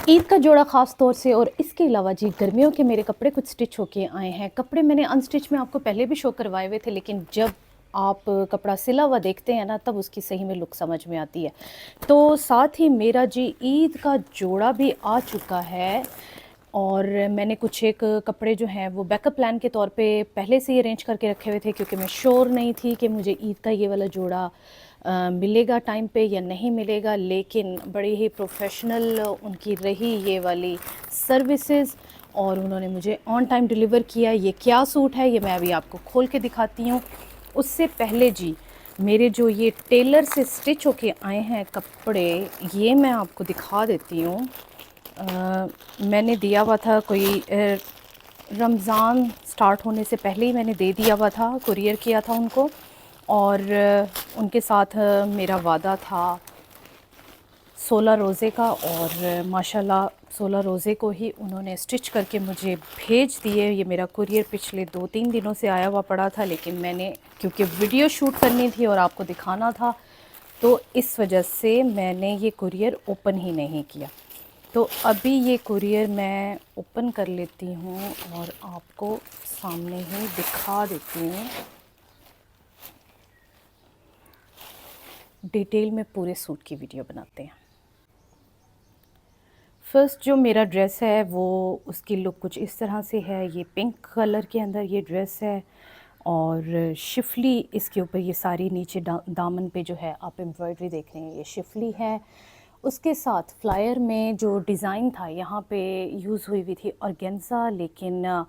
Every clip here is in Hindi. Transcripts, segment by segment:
ईद का जोड़ा ख़ास तौर से और इसके अलावा जी गर्मियों के मेरे कपड़े कुछ स्टिच होके आए हैं। कपड़े मैंने अनस्टिच में आपको पहले भी शो करवाए हुए थे, लेकिन जब आप कपड़ा सिला हुआ देखते हैं ना, तब उसकी सही में लुक समझ में आती है। तो साथ ही मेरा जी ईद का जोड़ा भी आ चुका है और मैंने कुछ एक कपड़े जो हैं वो बैकअप प्लान के तौर पे पहले से ही अरेंज करके रखे हुए थे, क्योंकि मैं श्योर नहीं थी कि मुझे ईद का ये वाला जोड़ा मिलेगा टाइम पे या नहीं मिलेगा। लेकिन बड़ी ही प्रोफेशनल उनकी रही ये वाली सर्विसेज और उन्होंने मुझे ऑन टाइम डिलीवर किया। ये क्या सूट है ये मैं अभी आपको खोल के दिखाती हूँ। उससे पहले जी मेरे जो ये टेलर से स्टिच होके आए हैं कपड़े, ये मैं आपको दिखा देती हूँ। मैंने दिया हुआ था कोई रमज़ान स्टार्ट होने से पहले ही मैंने दे दिया हुआ था, कुरियर किया था उनको। और उनके साथ मेरा वादा था 16 रोज़े का और माशाल्लाह 16 रोज़े को ही उन्होंने स्टिच करके मुझे भेज दिए। ये मेरा कुरियर पिछले 2-3 दिनों से आया हुआ पड़ा था, लेकिन मैंने क्योंकि वीडियो शूट करनी थी और आपको दिखाना था, तो इस वजह से मैंने ये कुरियर ओपन ही नहीं किया। तो अभी ये कुरियर मैं ओपन कर लेती हूँ और आपको सामने ही दिखा देती हूँ। डिटेल में पूरे सूट की वीडियो बनाते हैं। फ़र्स्ट जो मेरा ड्रेस है वो उसकी लुक कुछ इस तरह से है। ये पिंक कलर के अंदर ये ड्रेस है और शिफली इसके ऊपर ये सारी नीचे दामन पे जो है आप एम्ब्रॉयडरी देख रहे हैं, ये शिफली है। उसके साथ फ्लायर में जो डिज़ाइन था यहाँ पे यूज़ हुई हुई थी ऑर्गेन्जा, लेकिन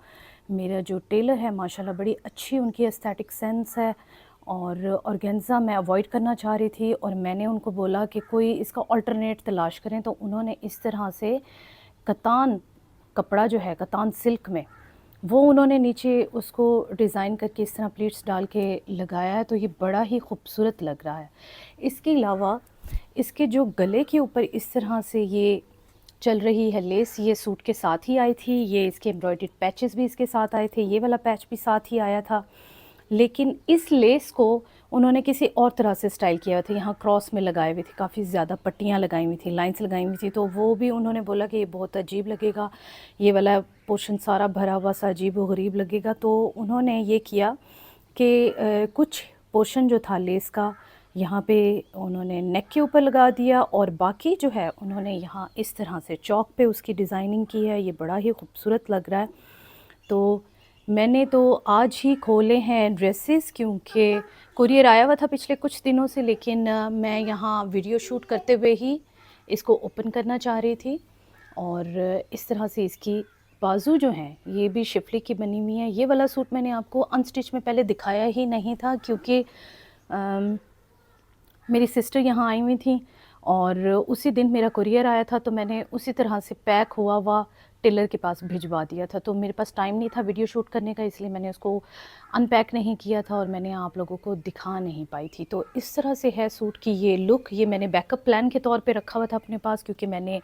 मेरा जो टेलर है माशाल्लाह बड़ी अच्छी उनकी एस्थेटिक सेंस है और ऑर्गेन्जा मैं अवॉइड करना चाह रही थी और मैंने उनको बोला कि कोई इसका अल्टरनेट तलाश करें। तो उन्होंने इस तरह से कतान कपड़ा जो है कतान सिल्क में वो उन्होंने नीचे उसको डिज़ाइन करके इस तरह प्लीट्स डाल के लगाया है, तो ये बड़ा ही खूबसूरत लग रहा है। इसके अलावा इसके जो गले के ऊपर इस तरह से ये चल रही है लेस, ये सूट के साथ ही आई थी। ये इसके एम्ब्रॉयडर्ड पैचेस भी इसके साथ आए थे, ये वाला पैच भी साथ ही आया था। लेकिन इस लेस को उन्होंने किसी और तरह से स्टाइल किया हुआ था, यहाँ क्रॉस में लगाए हुए थे, काफ़ी ज़्यादा पट्टियाँ लगाई हुई थी, लाइंस लगाई हुई थी। तो वो भी उन्होंने बोला कि ये बहुत अजीब लगेगा, ये वाला पोर्शन सारा भरा हुआ सा अजीब व गरीब लगेगा। तो उन्होंने ये किया कि कुछ पोर्शन जो था लेस का यहाँ पे उन्होंने नेक के ऊपर लगा दिया और बाकी जो है उन्होंने यहाँ इस तरह से चौक पे उसकी डिज़ाइनिंग की है। ये बड़ा ही खूबसूरत लग रहा है। तो मैंने तो आज ही खोले हैं ड्रेसेस, क्योंकि कुरियर आया हुआ था पिछले कुछ दिनों से, लेकिन मैं यहाँ वीडियो शूट करते हुए ही इसको ओपन करना चाह रही थी। और इस तरह से इसकी बाजू जो हैं ये भी शिफली की बनी हुई है। ये वाला सूट मैंने आपको अनस्टिच में पहले दिखाया ही नहीं था, क्योंकि मेरी सिस्टर यहाँ आई हुई थी और उसी दिन मेरा कुरियर आया था, तो मैंने उसी तरह से पैक हुआ हुआ टेलर के पास भिजवा दिया था। तो मेरे पास टाइम नहीं था वीडियो शूट करने का, इसलिए मैंने उसको अनपैक नहीं किया था और मैंने आप लोगों को दिखा नहीं पाई थी। तो इस तरह से है सूट की ये लुक। ये मैंने बैकअप प्लान के तौर पे रखा हुआ था अपने पास, क्योंकि मैंने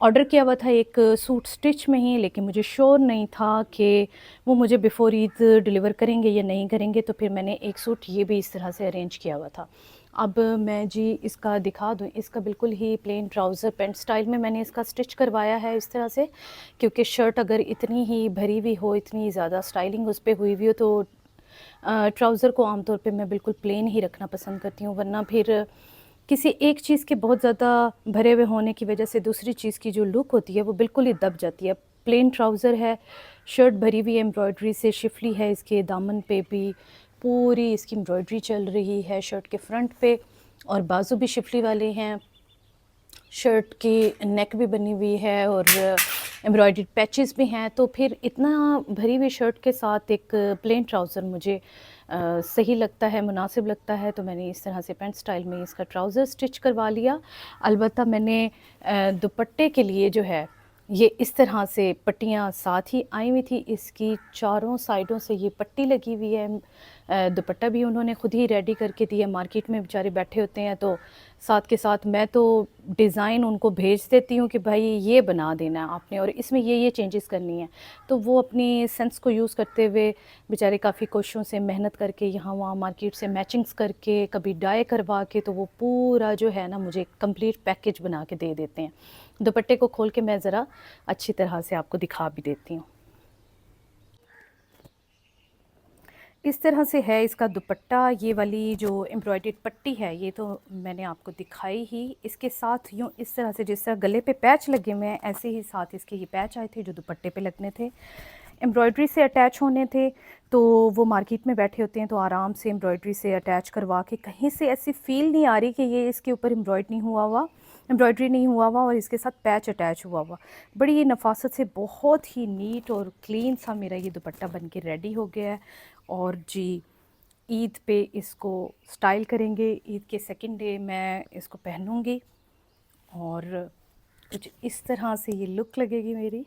ऑर्डर किया हुआ था एक सूट स्टिच में ही, लेकिन मुझे श्योर नहीं था कि वो मुझे बिफ़ोर ईद डिलीवर करेंगे या नहीं करेंगे। तो फिर मैंने एक सूट ये भी इस तरह से अरेंज किया हुआ था। अब मैं जी इसका दिखा दूँ, इसका बिल्कुल ही प्लेन ट्राउज़र पैंट स्टाइल में मैंने इसका स्टिच करवाया है इस तरह से, क्योंकि शर्ट अगर इतनी ही भरी हुई हो, इतनी ज़्यादा स्टाइलिंग उस पर हुई हुई हो, तो ट्राउज़र को आमतौर पे मैं बिल्कुल प्लेन ही रखना पसंद करती हूँ, वरना फिर किसी एक चीज़ के बहुत ज़्यादा भरे हुए होने की वजह से दूसरी चीज़ की जो लुक होती है वो बिल्कुल ही दब जाती है। प्लेन ट्राउज़र है, शर्ट भरी हुई एम्ब्रॉयडरी से, शिफली है, इसके दामन पे भी पूरी इसकी एम्ब्रॉयडरी चल रही है, शर्ट के फ्रंट पे, और बाजू भी शिफली वाले हैं। शर्ट की नेक भी बनी हुई है और एम्ब्रॉयडर्ड पैचेस भी हैं। तो फिर इतना भरी हुई शर्ट के साथ एक प्लेन ट्राउज़र मुझे सही लगता है, मुनासिब लगता है। तो मैंने इस तरह से पैंट स्टाइल में इसका ट्राउज़र स्टिच करवा लिया। अलबत्ता मैंने दुपट्टे के लिए जो है ये इस तरह से पट्टियाँ साथ ही आई हुई थी, इसकी चारों साइडों से ये पट्टी लगी हुई है। दुपट्टा भी उन्होंने ख़ुद ही रेडी करके दिया। मार्केट में बेचारे बैठे होते हैं तो साथ के साथ मैं तो डिज़ाइन उनको भेज देती हूँ कि भाई ये बना देना है आपने और इसमें ये चेंजेस करनी है। तो वो अपनी सेंस को यूज़ करते हुए बेचारे काफ़ी कोशिशों से मेहनत करके यहाँ वहाँ मार्केट से मैचिंग्स करके कभी डाई करवा के तो वो पूरा जो है ना मुझे कंप्लीट पैकेज बना के दे देते हैं। दुपट्टे को खोल के मैं ज़रा अच्छी तरह से आपको दिखा भी देती हूँ। इस तरह से है इसका दुपट्टा। ये वाली जो एम्ब्रॉयडर्ड पट्टी है ये तो मैंने आपको दिखाई ही। इसके साथ यूँ इस तरह से जिस तरह गले पे पैच लगे हुए हैं ऐसे ही साथ इसके ये पैच आए थे जो दुपट्टे पे लगने थे, एम्ब्रॉयडरी से अटैच होने थे। तो वो मार्केट में बैठे होते हैं तो आराम से एम्ब्रॉयडरी से अटैच करवा के कहीं से ऐसी फ़ील नहीं आ रही कि ये इसके ऊपर एम्ब्रॉयडरी नहीं हुआ हुआ और इसके साथ पैच अटैच हुआ हुआ। बड़ी नफ़ासत से बहुत ही नीट और क्लीन सा मेरा ये दुपट्टा बन के रेडी हो गया है। और जी ईद पे इसको स्टाइल करेंगे। ईद के सेकंड डे मैं इसको पहनूंगी और कुछ इस तरह से ये लुक लगेगी मेरी।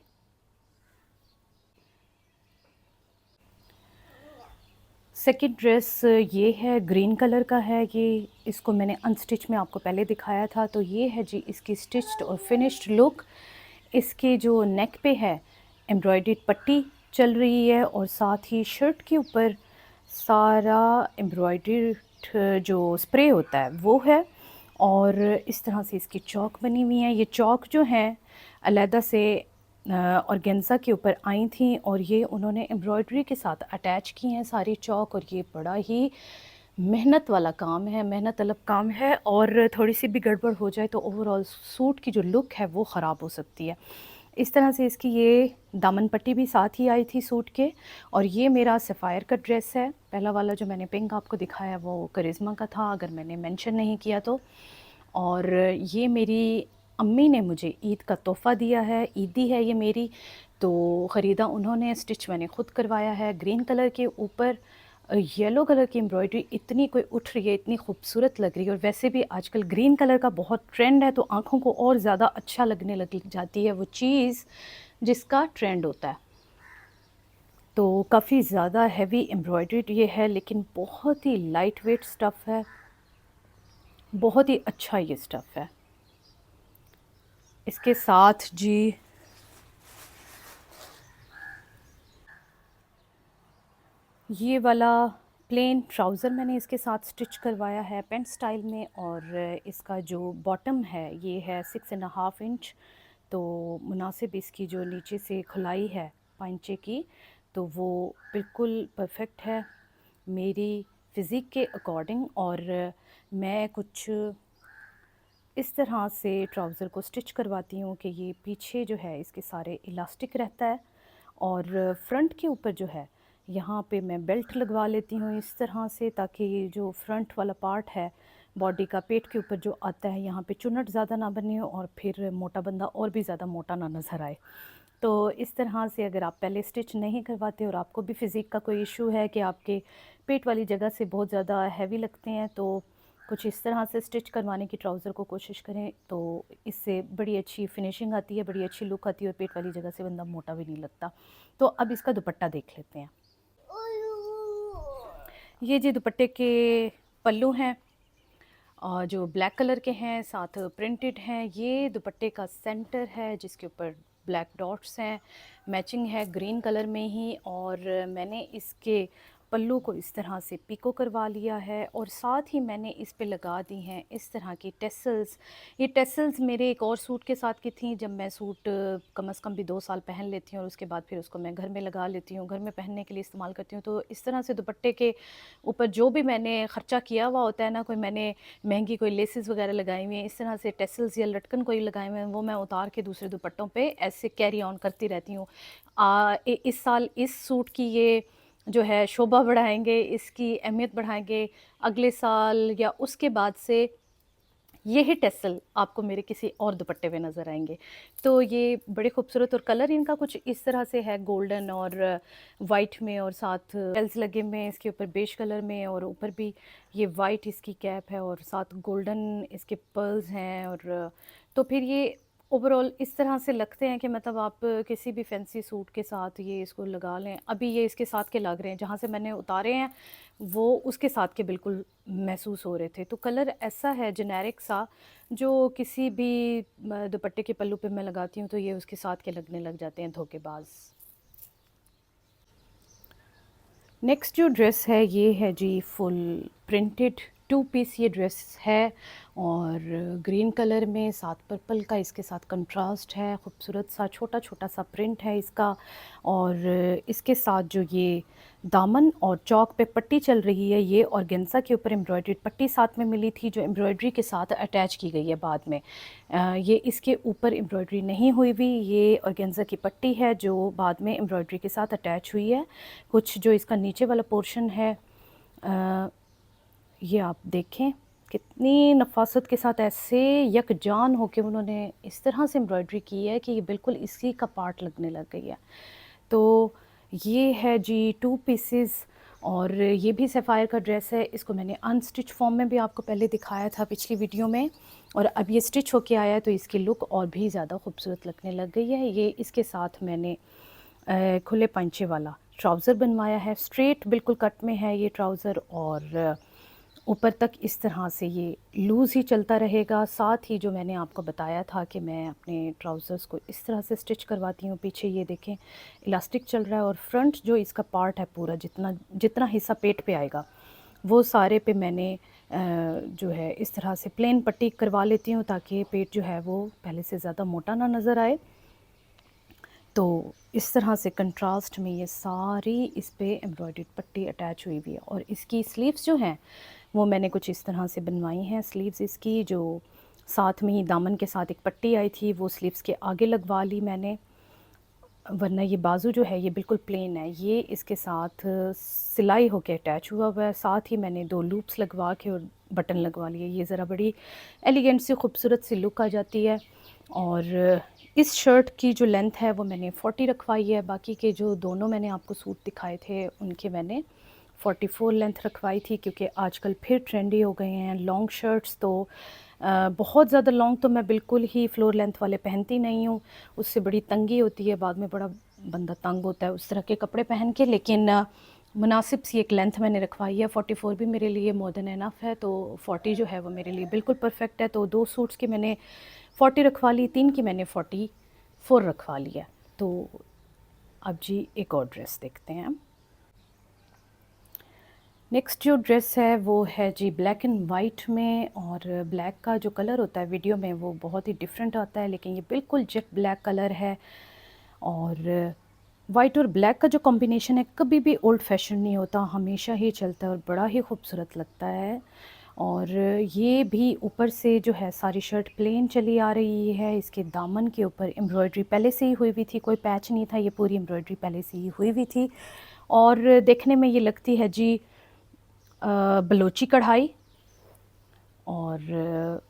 सेकंड ड्रेस ये है, ग्रीन कलर का है ये। इसको मैंने अनस्टिच में आपको पहले दिखाया था। तो ये है जी इसकी स्टिच्ड और फिनिश्ड लुक। इसके जो नेक पे है एम्ब्रॉयडर्ड पट्टी चल रही है और साथ ही शर्ट के ऊपर सारा एम्ब्रॉयडर्ड जो स्प्रे होता है वो है। और इस तरह से इसकी चौक बनी हुई है। ये चौक जो है अलहदा से ऑर्गेन्जा के ऊपर आई थी और ये उन्होंने एम्ब्रॉयडरी के साथ अटैच की हैं सारी चौक। और ये बड़ा ही मेहनत वाला काम है, मेहनत तलब काम है और थोड़ी सी भी गड़बड़ हो जाए तो ओवरऑल सूट की जो लुक है वो ख़राब हो सकती है। इस तरह से इसकी ये दामन पट्टी भी साथ ही आई थी सूट के। और ये मेरा सफ़ायर का ड्रेस है। पहला वाला जो मैंने पिंक आपको दिखाया वो करिश्मा का था अगर मैंने मेंशन नहीं किया तो। और ये मेरी अम्मी ने मुझे ईद का तोहफ़ा दिया है, ईदी है ये मेरी। तो ख़रीदा उन्होंने, स्टिच मैंने ख़ुद करवाया है। ग्रीन कलर के ऊपर येलो कलर की एम्ब्रॉयडरी इतनी कोई उठ रही है, इतनी खूबसूरत लग रही है। और वैसे भी आजकल ग्रीन कलर का बहुत ट्रेंड है तो आँखों को और ज़्यादा अच्छा लगने लग जाती है वो चीज़ जिसका ट्रेंड होता है। तो काफ़ी ज़्यादा हैवी एम्ब्रॉयडरी ये है लेकिन बहुत ही लाइट वेट स्टफ़ है, बहुत ही अच्छा ये स्टफ़ है। इसके साथ जी ये वाला प्लेन ट्राउज़र मैंने इसके साथ स्टिच करवाया है पेंट स्टाइल में। और इसका जो बॉटम है ये है 6.5 इंच। तो मुनासिब इसकी जो नीचे से खुलाई है पाइंचे की तो वो बिल्कुल परफेक्ट है मेरी फ़िज़िक के अकॉर्डिंग। और मैं कुछ इस तरह से ट्राउज़र को स्टिच करवाती हूँ कि ये पीछे जो है इसके सारे इलास्टिक रहता है और फ्रंट के ऊपर जो है यहाँ पे मैं बेल्ट लगवा लेती हूँ इस तरह से ताकि ये जो फ्रंट वाला पार्ट है बॉडी का पेट के ऊपर जो आता है यहाँ पे चुन्नट ज़्यादा ना बने हो और फिर मोटा बंदा और भी ज़्यादा मोटा ना नज़र आए। तो इस तरह से अगर आप पहले स्टिच नहीं करवाते और आपको भी फ़िज़िक का कोई इशू है कि आपके पेट वाली जगह से बहुत ज़्यादा हैवी लगते हैं तो कुछ इस तरह से स्टिच करवाने की ट्राउज़र को कोशिश करें तो इससे बड़ी अच्छी फिनिशिंग आती है, बड़ी अच्छी लुक आती है और पेट वाली जगह से बंदा मोटा भी नहीं लगता। तो अब इसका दुपट्टा देख लेते हैं। ये जी दुपट्टे के पल्लू हैं जो ब्लैक कलर के हैं, साथ प्रिंटेड हैं। ये दुपट्टे का सेंटर है जिसके ऊपर ब्लैक डॉट्स हैं, मैचिंग है ग्रीन कलर में ही। और मैंने इसके पल्लू को इस तरह से पिको करवा लिया है और साथ ही मैंने इस पे लगा दी हैं इस तरह की टेसल्स। ये टेसल्स मेरे एक और सूट के साथ की थी जब मैं सूट कम से कम भी 2 साल पहन लेती हूँ और उसके बाद फिर उसको मैं घर में लगा लेती हूँ, घर में पहनने के लिए इस्तेमाल करती हूँ। तो इस तरह से दुपट्टे के ऊपर जो भी मैंने ख़र्चा किया हुआ होता है ना, कोई मैंने महंगी कोई लेसेस वगैरह लगाई हुई हैं, इस तरह से टेसल्स या लटकन कोई लगाए हुए हैं, वो मैं उतार के दूसरे दुपट्टों पे ऐसे कैरी ऑन करती रहती हूँ। इस साल इस सूट की ये जो है शोभा बढ़ाएंगे, इसकी अहमियत बढ़ाएंगे। अगले साल या उसके बाद से यही टेसल आपको मेरे किसी और दुपट्टे पे नज़र आएंगे। तो ये बड़े खूबसूरत और कलर इनका कुछ इस तरह से है गोल्डन और वाइट में और साथ पेल्स लगे हुए हैं इसके ऊपर बेज कलर में और ऊपर भी ये वाइट इसकी कैप है और साथ गोल्डन इसके पर्ल्स हैं। और तो फिर ये ओवरऑल इस तरह से लगते हैं कि मतलब आप किसी भी फैंसी सूट के साथ ये इसको लगा लें। अभी ये इसके साथ के लग रहे हैं, जहाँ से मैंने उतारे हैं वो उसके साथ के बिल्कुल महसूस हो रहे थे। तो कलर ऐसा है जेनेरिक सा, जो किसी भी दुपट्टे के पल्लू पे मैं लगाती हूँ तो ये उसके साथ के लगने लग जाते हैं, धोखेबाज। नेक्स्ट जो ड्रेस है ये है जी फुल प्रिंटेड 2 पीस ये ड्रेस है, और ग्रीन कलर में साथ पर्पल का इसके साथ कंट्रास्ट है, खूबसूरत सा छोटा छोटा सा प्रिंट है इसका। और इसके साथ जो ये दामन और चौक पे पट्टी चल रही है, ये ऑर्गेन्जा के ऊपर एम्ब्रॉयडरी पट्टी साथ में मिली थी, जो एम्ब्रॉयडरी के साथ अटैच की गई है बाद में। ये इसके ऊपर एम्ब्रॉयडरी नहीं हुई हुई, ये ऑर्गेन्जा की पट्टी है जो बाद में एम्ब्रॉयडरी के साथ अटैच हुई है। कुछ जो इसका नीचे वाला पोर्शन है, ये आप देखें कितनी नफासत के साथ ऐसे यकजान होकर उन्होंने इस तरह से एम्ब्रॉयडरी की है कि ये बिल्कुल इसी का पार्ट लगने लग गई है। तो ये है जी 2 पीसेस, और ये भी सफ़ायर का ड्रेस है। इसको मैंने अनस्टिच फॉर्म में भी आपको पहले दिखाया था पिछली वीडियो में, और अब ये स्टिच होके आया है तो इसकी लुक और भी ज़्यादा खूबसूरत लगने लग गई है। ये इसके साथ मैंने खुले पंचे वाला ट्राउज़र बनवाया है, स्ट्रेट बिल्कुल कट में है ये ट्राउज़र, और ऊपर तक इस तरह से ये लूज़ ही चलता रहेगा। साथ ही जो मैंने आपको बताया था कि मैं अपने ट्राउज़र्स को इस तरह से स्टिच करवाती हूँ, पीछे ये देखें इलास्टिक चल रहा है, और फ्रंट जो इसका पार्ट है पूरा जितना जितना हिस्सा पेट पे आएगा वो सारे पे मैंने जो है इस तरह से प्लेन पट्टी करवा लेती हूँ, ताकि पेट जो है वो पहले से ज़्यादा मोटा ना नज़र आए। तो इस तरह से कंट्रास्ट में ये सारी इस पे एम्ब्रॉयडर्ड पट्टी अटैच हुई हुई है, और इसकी स्लीव्स जो हैं वो मैंने कुछ इस तरह से बनवाई हैं। स्लीव्स इसकी जो साथ में ही दामन के साथ एक पट्टी आई थी वो स्लीव्स के आगे लगवा ली मैंने, वरना ये बाजू जो है ये बिल्कुल प्लेन है। ये इसके साथ सिलाई होके अटैच हुआ हुआ है, साथ ही मैंने 2 लूप्स लगवा के और बटन लगवा लिए। ये ज़रा बड़ी एलिगेंट सी खूबसूरत सी लुक आ जाती है। और इस शर्ट की जो लेंथ है वो मैंने 40 रखवाई है, बाकी के जो दोनों मैंने आपको सूट दिखाए थे उनके मैंने 44 लेंथ रखवाई थी, क्योंकि आजकल फिर ट्रेंडी हो गए हैं लॉन्ग शर्ट्स। तो बहुत ज़्यादा लॉन्ग तो मैं बिल्कुल ही फ्लोर लेंथ वाले पहनती नहीं हूँ, उससे बड़ी तंगी होती है, बाद में बड़ा बंदा तंग होता है उस तरह के कपड़े पहन के। लेकिन मुनासिब सी एक लेंथ मैंने रखवाई है, 44 भी मेरे लिए मोर देन इनफ है, तो 40 जो है वो मेरे लिए बिल्कुल परफेक्ट है। तो 2 सूट्स की मैंने 40 रखवा ली, 3 की मैंने 44 रखवा लिया। तो अब जी एक और ड्रेस देखते हैं। नेक्स्ट जो ड्रेस है वो है जी ब्लैक एंड वाइट में, और ब्लैक का जो कलर होता है वीडियो में वो बहुत ही डिफरेंट आता है, लेकिन ये बिल्कुल जेट ब्लैक कलर है। और वाइट और ब्लैक का जो कॉम्बिनेशन है कभी भी ओल्ड फैशन नहीं होता, हमेशा ही चलता है और बड़ा ही खूबसूरत लगता है। और ये भी ऊपर से जो है सारी शर्ट प्लेन चली आ रही है, इसके दामन के ऊपर एम्ब्रॉयडरी पहले से ही हुई हुई थी, कोई पैच नहीं था, ये पूरी एम्ब्रॉयडरी पहले से ही हुई हुई थी। और देखने में ये लगती है जी बलोची कढ़ाई, और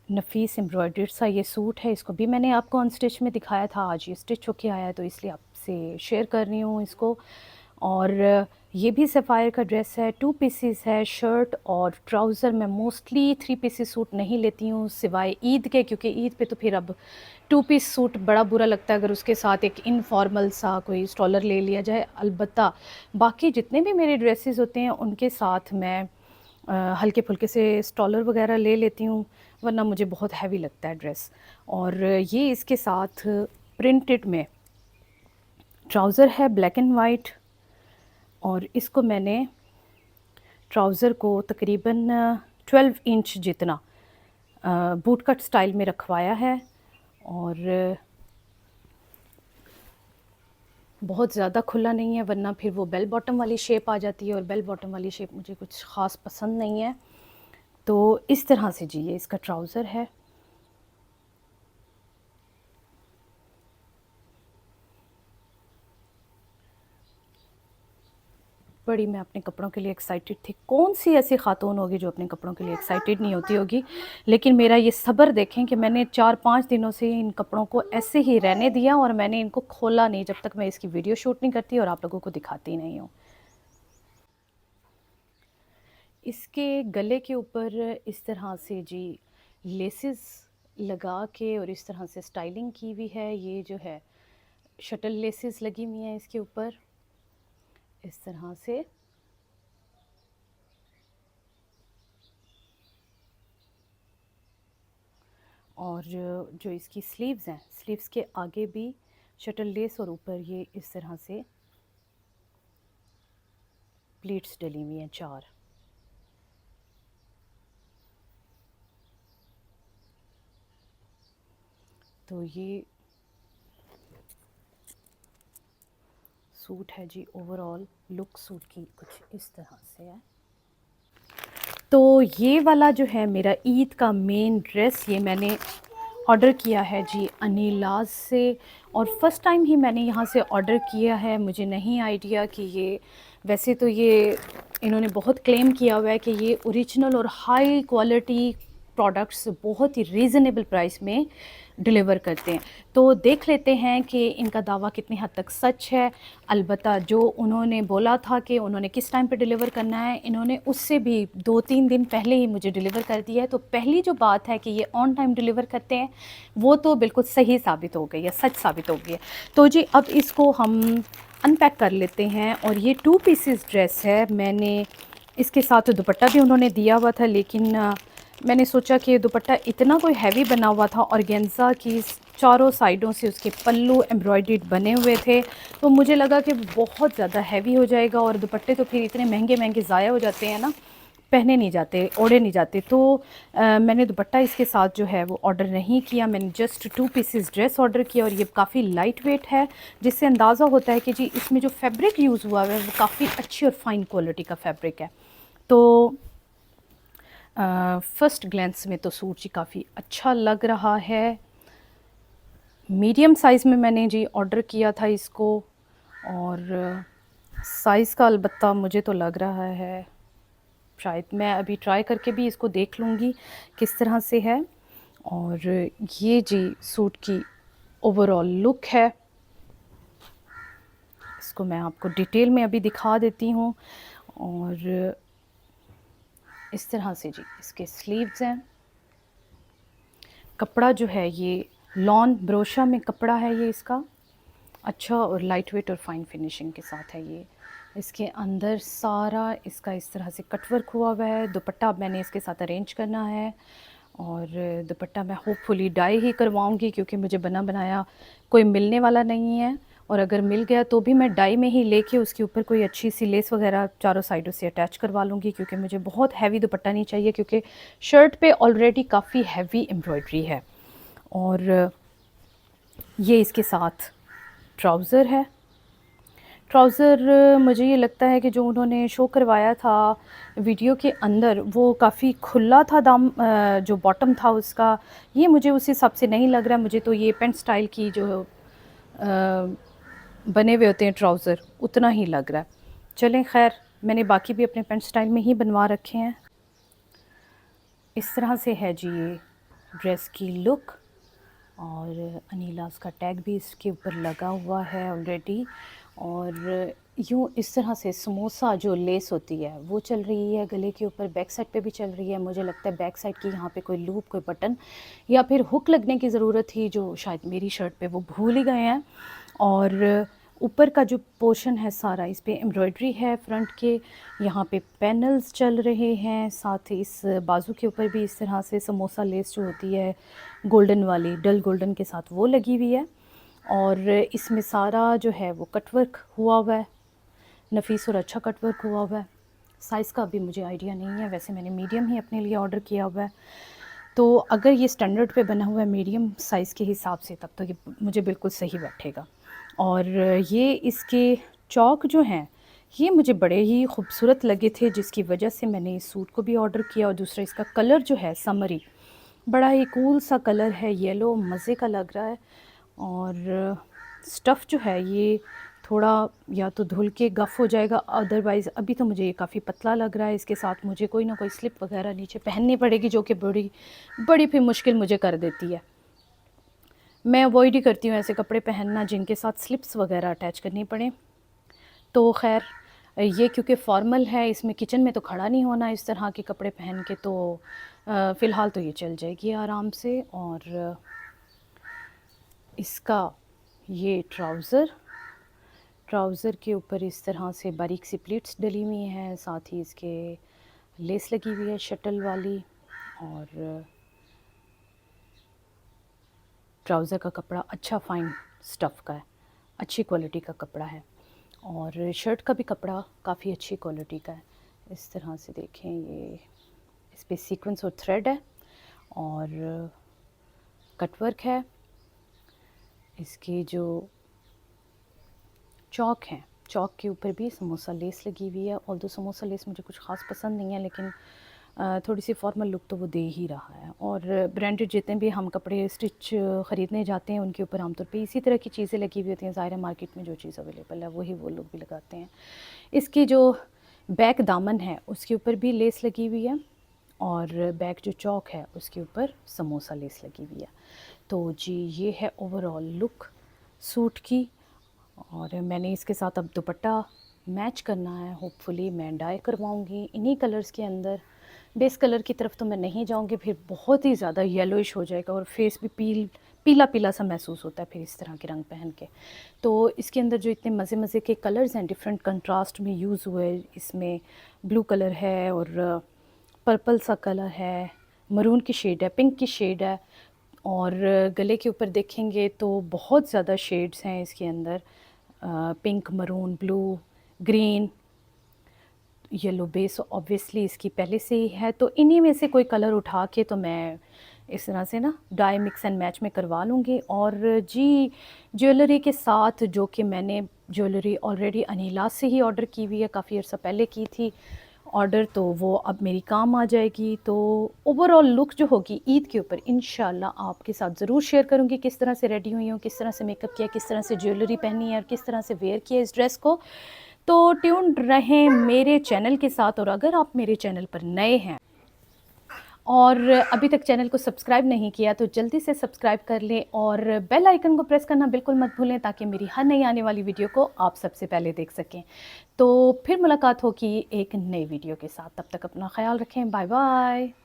नफीस एम्ब्रॉयडर्ड सा ये सूट है। इसको भी मैंने आपको अनस्टिच में दिखाया था, आज ये स्टिच होके आया है तो इसलिए आपसे शेयर कर रही हूँ इसको। और ये भी सफ़ायर का ड्रेस है, 2 पीसेस है, शर्ट और ट्राउज़र। मैं मोस्टली 3 पीसेस सूट नहीं लेती हूँ सिवाय ईद के, क्योंकि ईद पे तो फिर अब 2 पीस सूट बड़ा बुरा लगता है अगर उसके साथ एक इनफॉर्मल सा कोई स्टॉलर ले लिया जाए। अलबत्ता बाकी जितने भी मेरे ड्रेसेस होते हैं उनके साथ मैं हल्के फुल्के से स्टॉलर वगैरह ले लेती हूँ, वरना मुझे बहुत हैवी लगता है ड्रेस। और ये इसके साथ प्रिंटेड में ट्राउज़र है ब्लैक एंड वाइट, और इसको मैंने ट्राउज़र को तकरीबन 12 इंच जितना बूट कट स्टाइल में रखवाया है, और बहुत ज़्यादा खुला नहीं है, वरना फिर वो बेल बॉटम वाली शेप आ जाती है, और बेल बॉटम वाली शेप मुझे कुछ ख़ास पसंद नहीं है। तो इस तरह से जी ये इसका ट्राउज़र है। बड़ी मैं अपने कपड़ों के लिए एक्साइटेड थी। कौन सी ऐसी खातून होगी जो अपने कपड़ों के लिए एक्साइटेड नहीं होती होगी, लेकिन मेरा ये सब्र देखें कि मैंने 4-5 दिनों से इन कपड़ों को ऐसे ही रहने दिया, और मैंने इनको खोला नहीं जब तक मैं इसकी वीडियो शूट नहीं करती और आप लोगों को दिखाती नहीं हूँ। इसके गले के ऊपर इस तरह से जी लेसेस लगा के और इस तरह से स्टाइलिंग की हुई है। ये जो है शटल लेसेस लगी हुई हैं इसके ऊपर इस तरह से। और जो इसकी स्लीव्स हैं, स्लीव्स के आगे भी शटल लेस और ऊपर ये इस तरह से प्लीट्स डली हुई हैं 4। तो ये सूट है जी। ओवरऑल लुक सूट की कुछ इस तरह से है। तो ये वाला जो है मेरा ईद का मेन ड्रेस, ये मैंने ऑर्डर किया है जी अनीलाज से। और फ़र्स्ट टाइम ही मैंने यहाँ से ऑर्डर किया है। मुझे नहीं आइडिया कि ये, वैसे तो ये इन्होंने बहुत क्लेम किया हुआ है कि ये ओरिजिनल और हाई क्वालिटी प्रोडक्ट्स बहुत ही रीज़नेबल प्राइस में डिलीवर करते हैं। तो देख लेते हैं कि इनका दावा कितनी हद तक सच है। अलबत्ता जो उन्होंने बोला था कि उन्होंने किस टाइम पे डिलीवर करना है, इन्होंने उससे भी 2-3 दिन पहले ही मुझे डिलीवर कर दिया है। तो पहली जो बात है कि ये ऑन टाइम डिलीवर करते हैं, वो तो बिल्कुल सही साबित हो गई है, सच साबित हो गई है। तो जी अब इसको हम अनपैक कर लेते हैं। और ये 2 पीसेस ड्रेस है। मैंने इसके साथ दुपट्टा भी उन्होंने दिया हुआ था, लेकिन मैंने सोचा कि दुपट्टा इतना कोई हैवी बना हुआ था, ऑर्गेन्जा की चारों साइडों से उसके पल्लू एम्ब्रॉयडर्ड बने हुए थे, तो मुझे लगा कि बहुत ज़्यादा हैवी हो जाएगा। और दुपट्टे तो फिर इतने महंगे महंगे ज़ाया हो जाते हैं ना, पहने नहीं जाते, ओढ़े नहीं जाते। तो मैंने दुपट्टा इसके साथ जो है वो ऑर्डर नहीं किया। मैंने जस्ट 2 पीसेस ड्रेस ऑर्डर किया। और ये काफ़ी लाइट वेट है, जिससे अंदाज़ा होता है कि जी इसमें जो फैब्रिक यूज़ हुआ है वो काफ़ी अच्छी और फाइन क्वालिटी का फैब्रिक है। तो फ़र्स्ट ग्लैंस में तो सूट जी काफ़ी अच्छा लग रहा है। मीडियम साइज़ में मैंने जी ऑर्डर किया था इसको। और साइज़ का अलबत्ता मुझे तो लग रहा है, शायद मैं अभी ट्राई करके भी इसको देख लूँगी किस तरह से है। और ये जी सूट की ओवरऑल लुक है। इसको मैं आपको डिटेल में अभी दिखा देती हूँ। और इस तरह से जी इसके स्लीव्स हैं। कपड़ा जो है ये लॉन ब्रोशा में कपड़ा है ये इसका, अच्छा और लाइट वेट और फाइन फिनिशिंग के साथ है ये। इसके अंदर सारा इसका इस तरह से कटवर्क हुआ हुआ है। दुपट्टा अब मैंने इसके साथ अरेंज करना है। और दुपट्टा मैं होपफुली डाई ही करवाऊंगी, क्योंकि मुझे बना बनाया कोई मिलने वाला नहीं है। और अगर मिल गया तो भी मैं डाई में ही लेके उसके ऊपर कोई अच्छी सी लेस वगैरह चारों साइडों से अटैच करवा लूँगी, क्योंकि मुझे बहुत हैवी दुपट्टा नहीं चाहिए, क्योंकि शर्ट पे ऑलरेडी काफ़ी हैवी एम्ब्रॉयडरी है। और ये इसके साथ ट्राउज़र है। ट्राउज़र मुझे ये लगता है कि जो उन्होंने शो करवाया था वीडियो के अंदर वो काफ़ी खुला था जो बॉटम था उसका, ये मुझे उस हिसाब से नहीं लग रहा। मुझे तो ये पेंट स्टाइल की जो बने हुए होते हैं ट्राउज़र, उतना ही लग रहा है। चलें खैर, मैंने बाकी भी अपने पेंट स्टाइल में ही बनवा रखे हैं। इस तरह से है जी ये ड्रेस की लुक। और अनीलास का टैग भी इसके ऊपर लगा हुआ है ऑलरेडी। और यूँ इस तरह से समोसा जो लेस होती है वो चल रही है गले के ऊपर, बैक साइड पे भी चल रही है। मुझे लगता है बैक साइड की यहाँ पे कोई लूप, कोई बटन या फिर हुक लगने की ज़रूरत थी, जो शायद मेरी शर्ट पे वो भूल ही गए हैं। और ऊपर का जो पोर्शन है सारा इस पे एम्ब्रॉयडरी है फ्रंट के, यहाँ पे पैनल्स चल रहे हैं। साथ ही इस बाजू के ऊपर भी इस तरह से समोसा लेस जो होती है गोल्डन वाली, डल गोल्डन के साथ, वो लगी हुई है। और इसमें सारा जो है वो कटवर्क हुआ हुआ है, नफीस और अच्छा कटवर्क हुआ हुआ है। साइज़ का भी मुझे आइडिया नहीं है, वैसे मैंने मीडियम ही अपने लिए ऑर्डर किया हुआ है। तो अगर ये स्टैंडर्ड पे बना हुआ है मीडियम साइज़ के हिसाब से, तब तो ये मुझे बिल्कुल सही बैठेगा। और ये इसके चौक जो हैं ये मुझे बड़े ही खूबसूरत लगे थे, जिसकी वजह से मैंने इस सूट को भी ऑर्डर किया। और दूसरा इसका कलर जो है समरी, बड़ा ही कूल सा कलर है, येलो, मज़े का लग रहा है। और स्टफ़ जो है ये थोड़ा या तो धुल के गफ़ हो जाएगा, अदरवाइज़ अभी तो मुझे ये काफ़ी पतला लग रहा है। इसके साथ मुझे कोई ना कोई स्लिप वगैरह नीचे पहननी पड़ेगी, जो कि बड़ी बड़ी फिर मुश्किल मुझे कर देती है। मैं अवॉइड ही करती हूँ ऐसे कपड़े पहनना जिनके साथ स्लिप्स वगैरह अटैच करनी पड़े। तो खैर ये क्योंकि फॉर्मल है, इसमें किचन में तो खड़ा नहीं होना इस तरह के कपड़े पहन के, तो फ़िलहाल तो ये चल जाएगी आराम से। और इसका ये ट्राउज़र के ऊपर इस तरह से बारीक सी प्लीट्स डली हुई हैं, साथ ही इसके लेस लगी हुई है शटल वाली। और ट्राउज़र का कपड़ा अच्छा फ़ाइन स्टफ़ का है, अच्छी क्वालिटी का कपड़ा है। और शर्ट का भी कपड़ा काफ़ी अच्छी क्वालिटी का है। इस तरह से देखें, ये इस पे सीक्वेंस और थ्रेड है और कटवर्क है। इसके जो चौक हैं, चौक के ऊपर भी समोसा लेस लगी हुई है। ऑल्दो समोसा लेस मुझे कुछ ख़ास पसंद नहीं है, लेकिन थोड़ी सी फॉर्मल लुक तो वो दे ही रहा है। और ब्रांडेड जितने भी हम कपड़े स्टिच ख़रीदने जाते हैं, उनके ऊपर आमतौर पे इसी तरह की चीज़ें लगी हुई होती हैं। ज़ाहिर है मार्केट में जो चीज़ अवेलेबल है वही वो लोग भी लगाते हैं। इसकी जो बैक दामन है उसके ऊपर भी लेस लगी हुई है, और बैक जो चौक है उसके ऊपर समोसा लेस लगी हुई है। तो जी ये है ओवरऑल लुक सूट की। और मैंने इसके साथ अब दुपट्टा मैच करना है। होपफुली मैं डाई करवाऊँगी इन्हीं कलर्स के अंदर। बेस कलर की तरफ तो मैं नहीं जाऊँगी, फिर बहुत ही ज़्यादा येलोइश हो जाएगा और फेस भी पीला पीला सा महसूस होता है फिर इस तरह के रंग पहन के। तो इसके अंदर जो इतने मज़े मज़े के कलर्स हैं, डिफरेंट कंट्रास्ट में यूज़ हुए, इसमें ब्लू कलर है और पर्पल सा कलर है, मरून की शेड है, पिंक की शेड है, और गले के ऊपर देखेंगे तो बहुत ज़्यादा शेड्स हैं इसके अंदर, pink, maroon, blue, green, yellow base obviously इसकी पहले से ही है। तो इन्हीं में से कोई कलर उठा के तो मैं इस तरह से ना डाई मिक्स एंड मैच में करवा लूँगी। और जी ज्वेलरी के साथ, जो कि मैंने ज्वेलरी ऑलरेडी अनीला से ही ऑर्डर की हुई है, काफ़ी अर्सा पहले की थी ऑर्डर, तो वो अब मेरी काम आ जाएगी। तो ओवरऑल लुक जो होगी ईद के ऊपर इंशाल्लाह आपके साथ ज़रूर शेयर करूँगी, किस तरह से रेडी हुई हूँ, किस तरह से मेकअप किया, किस तरह से ज्वेलरी पहनी है और किस तरह से वेयर किया इस ड्रेस को। तो ट्यून्ड रहें मेरे चैनल के साथ। और अगर आप मेरे चैनल पर नए हैं और अभी तक चैनल को सब्सक्राइब नहीं किया तो जल्दी से सब्सक्राइब कर लें और बेल आइकन को प्रेस करना बिल्कुल मत भूलें, ताकि मेरी हर नई आने वाली वीडियो को आप सबसे पहले देख सकें। तो फिर मुलाकात होगी एक नई वीडियो के साथ, तब तक अपना ख्याल रखें। Bye bye.